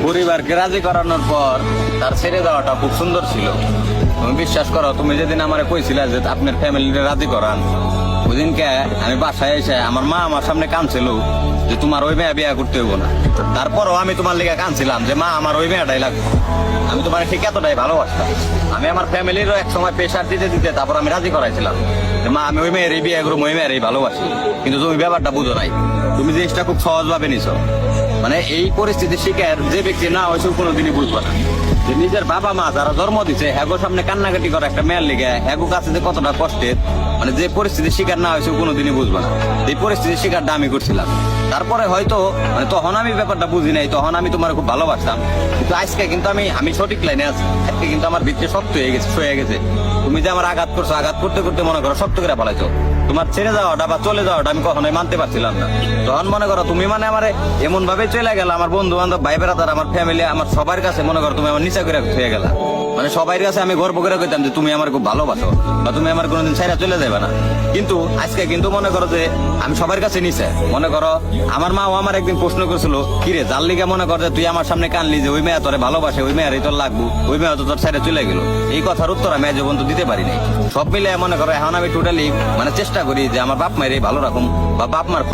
পরিবারকে রাজি করানোর পর তার ছেড়ে দেওয়াটা খুব সুন্দর ছিল। তুমি বিশ্বাস করো, তুমি যেদিন আমারে কইছিলে যে আপনার ফ্যামিলিকে রাজি করান, ওইদিনকে আমি বাসায় এসে আমার মা আমার সামনে কাঁদছিল যে তোমার ওই মেয়ে বিয়ে করতে হইব না। তারপরও আমি তোমার লেগে কাঁদছিলাম যে মা আমার ওই মেয়েটাই লাগবে। আমি তোমার ঠিক এতটাই ভালোবাসতাম। আমি আমার ফ্যামিলিরও এক সময় প্রেশার দিতে দিতে তারপর আমি রাজি করাইছিলাম যে মা আমি ওই মেয়েরই বিয়ে করবো, ওই মেয়েরই ভালোবাসি। কিন্তু তুমি ব্যাপারটা বুঝো নাই, তুমি জিনিসটা খুব সহজভাবে নিছো। মানে এই পরিস্থিতির শিকার যে ব্যক্তি না হয়েছে কোনোদিনই বুঝবে না যে নিজের বাবা মা যারা জন্ম দিচ্ছে হ্যাগো সামনে কান্নাকাটি করে একটা মেয়ের লেগে হ্যাগো কাছে যে কতটা কষ্টের, মানে যে পরিস্থিতির শিকার না হয়েছে কোনোদিনই বুঝবে না। এই পরিস্থিতির শিকারটা আমি করছিলাম। তারপরে হয়তো মানে তখন আমি ব্যাপারটা বুঝি নাই, তখন আমি তোমার খুব ভালোবাসতাম। কিন্তু আজকে কিন্তু আমি সঠিক লাইনে আছি। আজকে কিন্তু আমার ভিতরে শক্ত হয়ে গেছে, সয়ে গেছে। তুমি যে আমার আঘাত করছো, আঘাত করতে করতে মনে করো শক্ত করে ফেলাইছো। তোমার ছেড়ে যাওয়াটা বা চলে যাওয়াটা আমি কখনোই মানতে পারছিলাম না। তখন মনে করো তুমি মানে আমার এমন ভাবে চলে গেল, আমার বন্ধু বান্ধব ভাই বেড়াতার আমার ফ্যামিলি আমার সবার কাছে মনে করো তুমি আমার নিচা করে হয়ে গেলা। মানে সবার কাছে আমি গর্ব করে কইতাম যে তুমি আমার খুব ভালোবাসো বা তুমি আমার কোনোদিন ছাইরা চলে যাবে না। কিন্তু আজকে কিন্তু মনে করো যে আমি সবার কাছে নিচে। মনে করো আমার মাও আমার একদিন প্রশ্ন করছিল, কিরে যার লিগে মনে কর যে তুই আমার সামনে কানলি যে ওই মেয়ে তোরে ভালোবাসে, ওই মেয়েরই তোর লাগবো, ওই মেয়ে তো তোর ছাইরা চলে গেল। এই কথার উত্তর আমি আজ পর্যন্ত দিতে পারি নাই। সব মিলে মনে করো এখন আমি টোটালি মানে চেষ্টা করি যে আমার বাপ মায়ের ভালো রাখুন বা বাপ মার